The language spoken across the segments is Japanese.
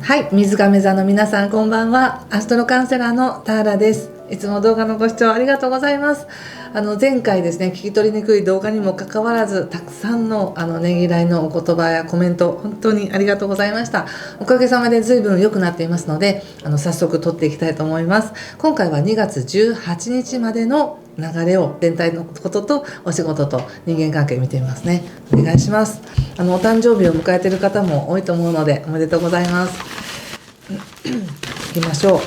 はい、水亀座の皆さんこんばんは。アストロカウンセラーのターラです。いつも動画のご視聴ありがとうございます。前回ですね、聞き取りにくい動画にもかかわらずたくさんのねぎらいのお言葉やコメント本当にありがとうございました。おかげさまで随分良くなっていますので、早速撮っていきたいと思います。今回は2月18日までの流れを全体のこととお仕事と人間関係見てみますね。お願いします。お誕生日を迎えている方も多いと思うのでおめでとうございます。行きましょう。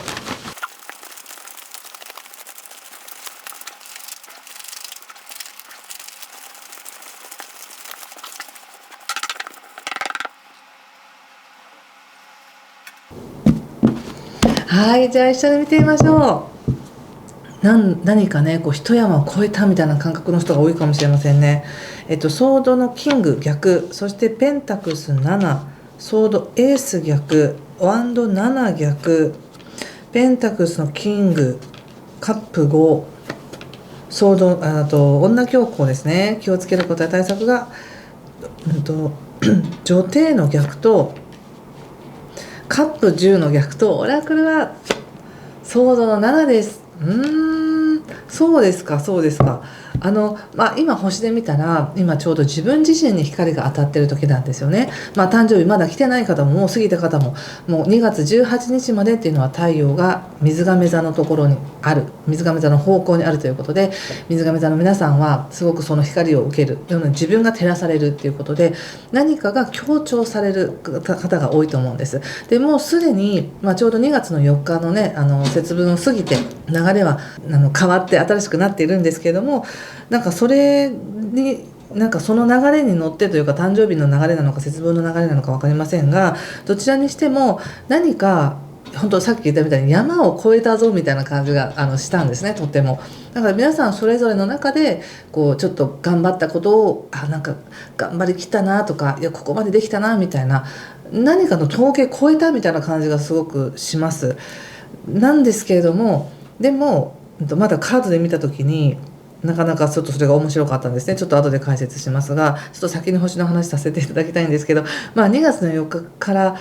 はい、じゃあ一緒に見てみましょう。何かね、一山を越えたみたいな感覚の人が多いかもしれませんね。ソードのキング逆、そしてペンタクス7、ソードエース逆、ワンド7逆、ペンタクスのキング、カップ5、ソード、あと女教皇ですね。気をつけることや対策が、女帝の逆とカップ10の逆と、オラクルはソードの7です。そうですか。今星で見たら今ちょうど自分自身に光が当たってる時なんですよね。誕生日まだ来てない方ももう過ぎた方も、もう2月18日までっていうのは太陽が水亀座のところにある、水亀座の方向にあるということで、水亀座の皆さんはすごくその光を受ける、自分が照らされるっていうことで何かが強調される方が多いと思うんです。でもうすでに、ちょうど2月の4日のね節分を過ぎて流れは変わって新しくなっているんですけれども、それにその流れに乗ってというか、誕生日の流れなのか節分の流れなのか分かりませんが、どちらにしても何か本当さっき言ったみたいに山を越えたぞみたいな感じがしたんですね。とてもだから皆さんそれぞれの中でちょっと頑張ったことを頑張りきったなとか、いやここまでできたなみたいな、何かの峠越えたみたいな感じがすごくしますなんですけれども、でもまだカードで見た時になかなかちょっとそれが面白かったんですね。ちょっと後で解説しますが、ちょっと先に星の話させていただきたいんですけど、2月の4日から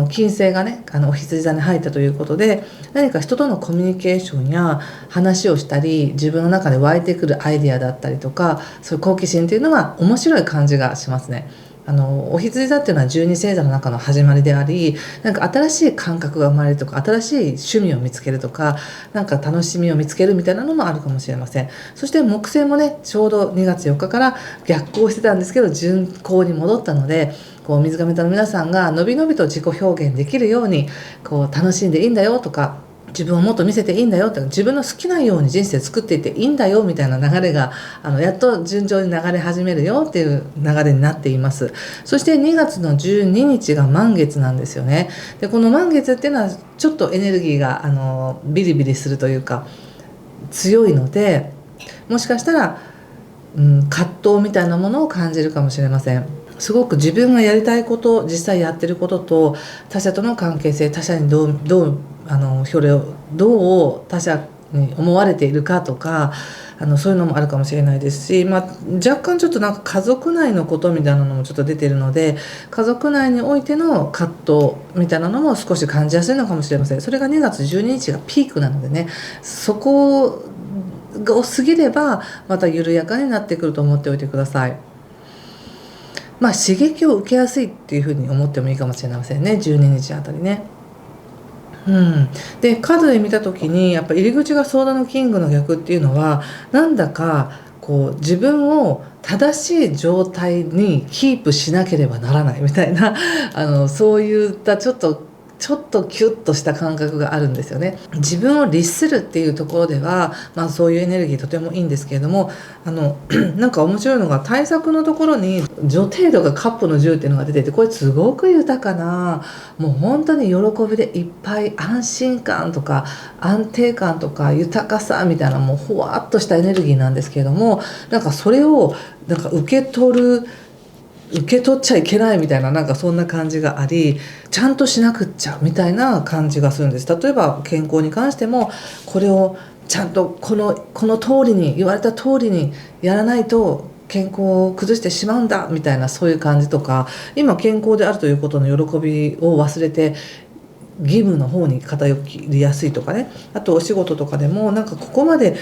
金星がねお羊座に入ったということで、何か人とのコミュニケーションや話をしたり、自分の中で湧いてくるアイデアだったりとか、そういう好奇心っていうのは面白い感じがしますね。お羊座っていうのは12星座の中の始まりであり、新しい感覚が生まれるとか、新しい趣味を見つけるとか、楽しみを見つけるみたいなのもあるかもしれません。そして木星もねちょうど2月4日から逆行してたんですけど順行に戻ったので、水亀座の皆さんがのびのびと自己表現できるように楽しんでいいんだよとか、自分をもっと見せていいんだよって、自分の好きなように人生作っていっていいんだよみたいな流れがやっと順調に流れ始めるよっていう流れになっています。そして2月の12日が満月なんですよね。でこの満月っていうのはちょっとエネルギーがビリビリするというか強いので、もしかしたら、葛藤みたいなものを感じるかもしれません。すごく自分がやりたいこと、実際やってることと他者との関係性、他者にどう他者に思われているかとか、そういうのもあるかもしれないですし、若干ちょっと家族内のことみたいなのもちょっと出てるので、家族内においての葛藤みたいなのも少し感じやすいのかもしれません。それが2月12日がピークなのでね、そこを過ぎればまた緩やかになってくると思っておいてください。刺激を受けやすいっていうふうに思ってもいいかもしれませんね、12日あたりね。でカードで見た時にやっぱ入り口がソードのキングの逆っていうのは、なんだか自分を正しい状態にキープしなければならないみたいなそういったちょっとキュッとした感覚があるんですよね。自分を律するっていうところでは、そういうエネルギーとてもいいんですけれども、面白いのが対策のところに女帝とかカップの10っていうのが出ていて、これすごく豊かな、もう本当に喜びでいっぱい、安心感とか安定感とか豊かさみたいな、もうほわっとしたエネルギーなんですけれども、それを受け取っちゃいけないみたいな、そんな感じがあり、ちゃんとしなくっちゃみたいな感じがするんです。例えば健康に関しても、これをちゃんとこの通りに言われた通りにやらないと健康を崩してしまうんだみたいな、そういう感じとか、今健康であるということの喜びを忘れて義務の方に偏りやすいとかね、あとお仕事とかでもなんかここまで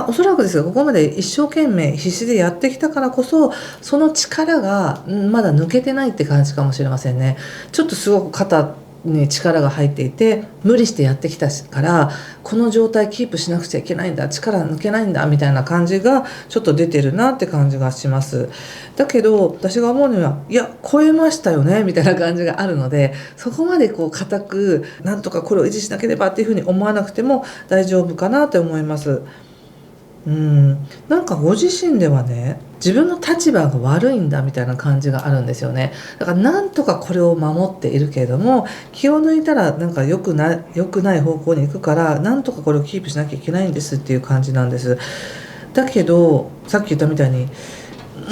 おそらくですがここまで一生懸命必死でやってきたからこそその力がまだ抜けてないって感じかもしれませんね。ちょっとすごく肩に力が入っていて無理してやってきたからこの状態キープしなくちゃいけないんだ、力抜けないんだみたいな感じがちょっと出てるなって感じがします。だけど私が思うにはいや超えましたよねみたいな感じがあるので、そこまでこう固くなんとかこれを維持しなければっていうふうに思わなくても大丈夫かなと思います。なんかご自身ではね自分の立場が悪いんだみたいな感じがあるんですよね。だからなんとかこれを守っているけれども気を抜いたらなんか良くない方向に行くからなんとかこれをキープしなきゃいけないんですっていう感じなんです。だけどさっき言ったみたいに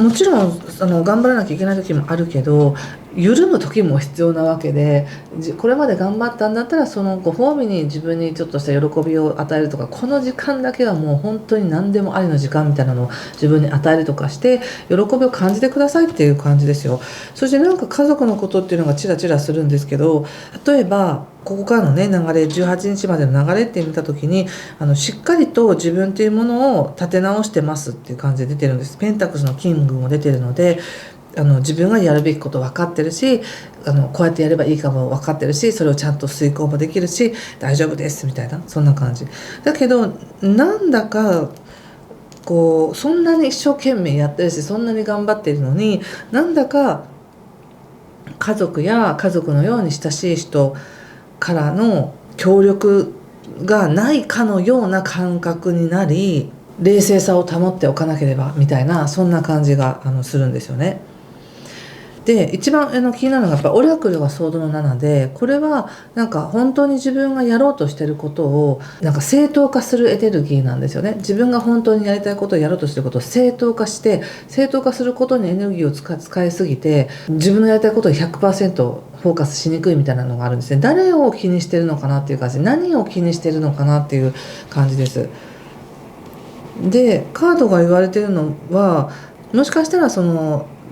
もちろん頑張らなきゃいけない時もあるけど緩む時も必要なわけで、これまで頑張ったんだったらそのご褒美に自分にちょっとした喜びを与えるとか、この時間だけはもう本当に何でもありの時間みたいなのを自分に与えるとかして喜びを感じてくださいっていう感じですよ。そしてなんか家族のことっていうのがチラチラするんですけど、例えばここからのね流れ18日までの流れって見た時にしっかりと自分っていうものを立て直してますっていう感じで出てるんです。ペンタクスのキングも出てるので自分がやるべきこと分かってるしこうやってやればいいかも分かってるしそれをちゃんと遂行もできるし大丈夫ですみたいなそんな感じだけどなんだかこうそんなに一生懸命やってるしそんなに頑張っているのになんだか家族や家族のように親しい人からの協力がないかのような感覚になり冷静さを保っておかなければみたいなそんな感じがするんですよね。で一番気になるのがやっぱオラクルがソードの7で、これはなんか本当に自分がやろうとしてることをなんか正当化するエネルギーなんですよね。自分が本当にやりたいことをやろうとしてることを正当化して正当化することにエネルギーを使いすぎて自分のやりたいことに 100% フォーカスしにくいみたいなのがあるんですね。誰を気にしてるのかなっていう感じ、何を気にしてるのかなっていう感じです。でカードが言われてるのはもしかしたら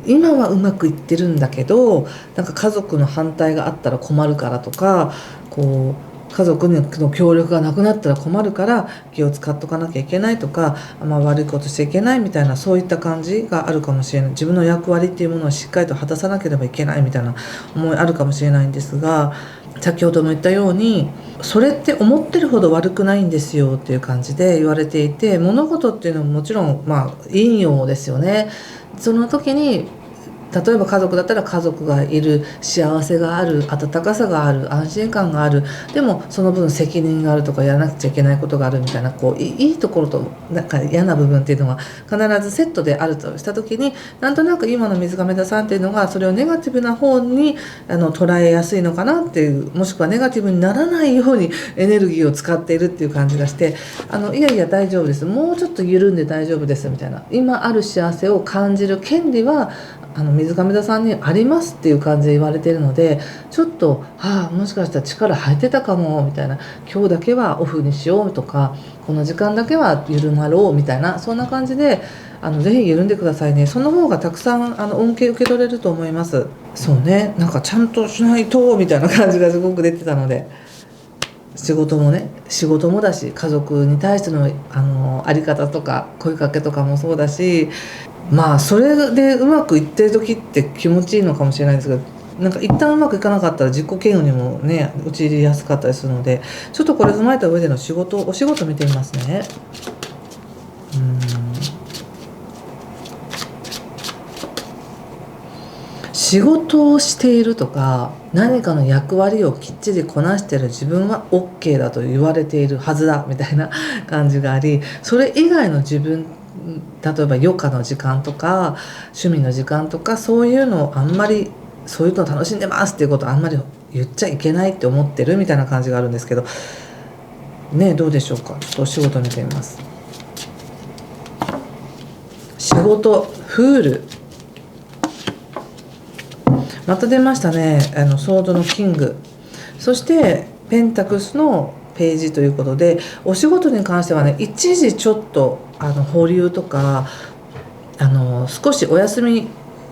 今はうまくいってるんだけどなんか家族の反対があったら困るからとか家族の協力がなくなったら困るから気を使っとかなきゃいけないとか悪いことしちゃいけないみたいなそういった感じがあるかもしれない。自分の役割っていうものをしっかりと果たさなければいけないみたいな思いあるかもしれないんですが、先ほども言ったようにそれって思ってるほど悪くないんですよっていう感じで言われていて、物事っていうのももちろん陰陽ですよね。その時に例えば家族だったら家族がいる、幸せがある、温かさがある、安心感がある、でもその分責任があるとかやらなくちゃいけないことがあるみたいな、いいところとなんか嫌な部分っていうのは必ずセットであるとした時に、なんとなく今の水亀座さんっていうのがそれをネガティブな方に捉えやすいのかなっていう、もしくはネガティブにならないようにエネルギーを使っているっていう感じがして、いやいや大丈夫です、もうちょっと緩んで大丈夫ですみたいな、今ある幸せを感じる権利は水亀座さんにありますっていう感じで言われているので、ちょっともしかしたら力入ってたかもみたいな、今日だけはオフにしようとかこの時間だけは緩まろうみたいな、そんな感じでぜひ緩んでくださいね。その方がたくさん恩恵受け取れると思います。そうね、なんかちゃんとしないとみたいな感じがすごく出てたので、仕事もだし家族に対しての在り方とか声かけとかもそうだし、それでうまくいってる時って気持ちいいのかもしれないんですけど、なんか一旦うまくいかなかったら自己嫌悪にもね陥りやすかったりするので、ちょっとこれ踏まえた上でのお仕事見てみますね。仕事をしているとか何かの役割をきっちりこなしている自分は OK だと言われているはずだみたいな感じがあり、それ以外の自分、例えば余暇の時間とか趣味の時間とかそういうのをあんまり、そういうのを楽しんでますっていうことをあんまり言っちゃいけないって思ってるみたいな感じがあるんですけどね、どうでしょうか。ちょっとお仕事見てみます。仕事フールまた出ましたね。ソードのキング、そしてペンタクスのページということで、お仕事に関してはね一時ちょっと保留とか少しお休み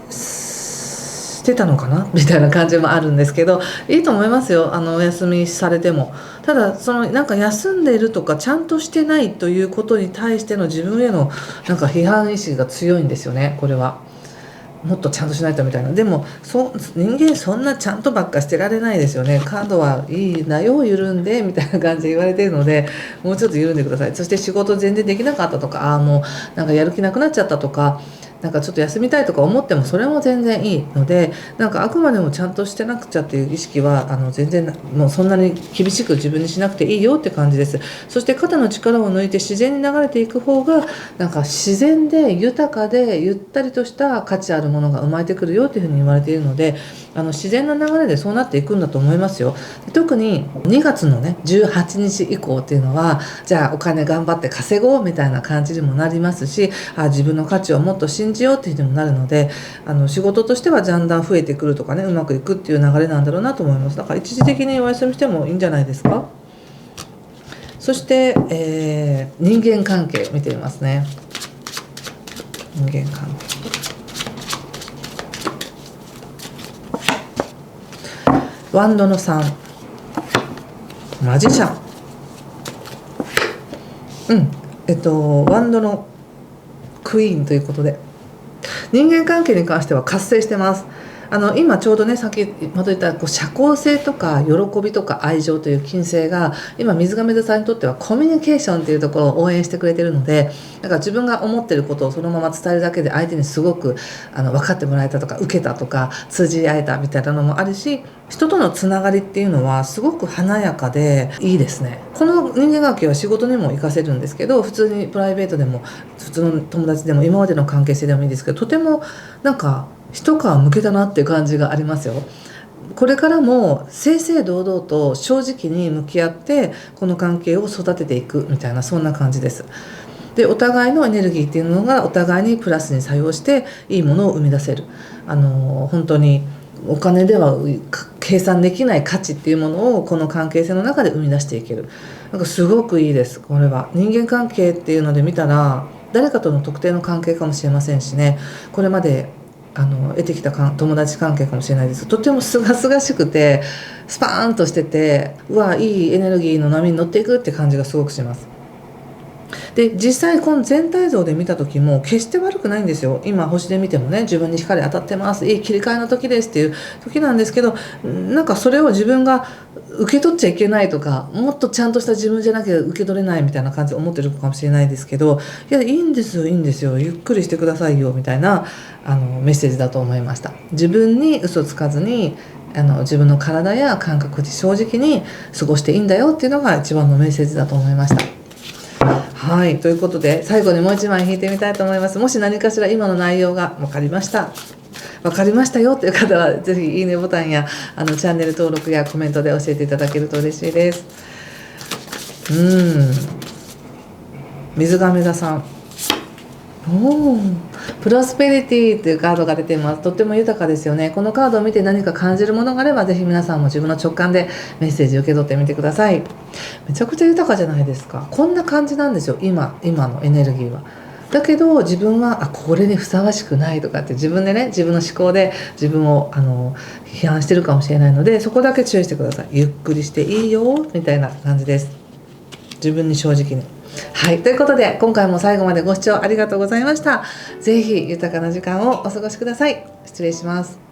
ししてたのかなみたいな感じもあるんですけど、いいと思いますよ、お休みされても。ただなんか休んでいるとかちゃんとしてないということに対しての自分へのなんか批判意識が強いんですよね。これはもっとちゃんとしないとみたいな。でも人間そんなちゃんとばっかしてられないですよね。カードはいいなよ緩んでみたいな感じで言われているので、もうちょっと緩んでください。そして仕事全然できなかったとか、もうなんかやる気なくなっちゃったとか、なんかちょっと休みたいとか思ってもそれも全然いいので、なんかあくまでもちゃんとしてなくちゃっていう意識は全然もうそんなに厳しく自分にしなくていいよって感じです。そして肩の力を抜いて自然に流れていく方がなんか自然で豊かでゆったりとした価値あるものが生まれてくるよっていうふうに言われているので、自然な流れでそうなっていくんだと思いますよ。特に2月のね18日以降っていうのは、じゃあお金頑張って稼ごうみたいな感じにもなりますし、自分の価値をもっと信じようっていうふうにもなるので、仕事としてはだんだん増えてくるとかね、うまくいくっていう流れなんだろうなと思います。だから一時的にお休みしてもいいんじゃないですか。そして、人間関係見てみますね。人間関係、ワンドの3、マジシャン、ワンドのクイーンということで、人間関係に関しては活性してます。今ちょうどね、さっきまと言った社交性とか喜びとか愛情という金星が今水亀座さんにとってはコミュニケーションっていうところを応援してくれてるので、だから自分が思ってることをそのまま伝えるだけで相手にすごく分かってもらえたとか、受けたとか、通じ合えたみたいなのもあるし、人とのつながりっていうのはすごく華やかでいいですね。この人間関係は仕事にも活かせるんですけど、普通にプライベートでも普通の友達でも今までの関係性でもいいですけど、とてもなんか一皮むけたなっていう感じがありますよ。これからも正々堂々と正直に向き合ってこの関係を育てていくみたいな、そんな感じです。でお互いのエネルギーっていうのがお互いにプラスに作用していいものを生み出せる、本当にお金では計算できない価値っていうものをこの関係性の中で生み出していける。なんかすごくいいです。これは人間関係っていうので見たら誰かとの特定の関係かもしれませんしね、これまで得てきた友達関係かもしれないです。とてもすがすがしくてスパーンとしてて、いいエネルギーの波に乗っていくって感じがすごくします。で実際この全体像で見た時も決して悪くないんですよ。今星で見てもね、自分に光当たってます、いい切り替えの時ですっていう時なんですけど、なんかそれを自分が受け取っちゃいけないとか、もっとちゃんとした自分じゃなきゃ受け取れないみたいな感じで思ってるかもしれないですけど、いやいいんですよいいんですよ、ゆっくりしてくださいよみたいなメッセージだと思いました。自分に嘘つかずに自分の体や感覚で正直に過ごしていいんだよっていうのが一番のメッセージだと思いました。はい、ということで最後にもう一枚引いてみたいと思います。もし何かしら今の内容が分かりましたよという方はぜひいいねボタンやチャンネル登録やコメントで教えていただけると嬉しいです。水亀座さん、プロスペリティというカードが出ています。とっても豊かですよね。このカードを見て何か感じるものがあれば、ぜひ皆さんも自分の直感でメッセージを受け取ってみてください。めちゃくちゃ豊かじゃないですか。こんな感じなんですよ、今のエネルギーは。だけど自分はこれにふさわしくないとかって自分でね、自分の思考で自分を批判してるかもしれないので、そこだけ注意してください。ゆっくりしていいよみたいな感じです。自分に正直に。はい、ということで今回も最後までご視聴ありがとうございました。ぜひ豊かな時間をお過ごしください。失礼します。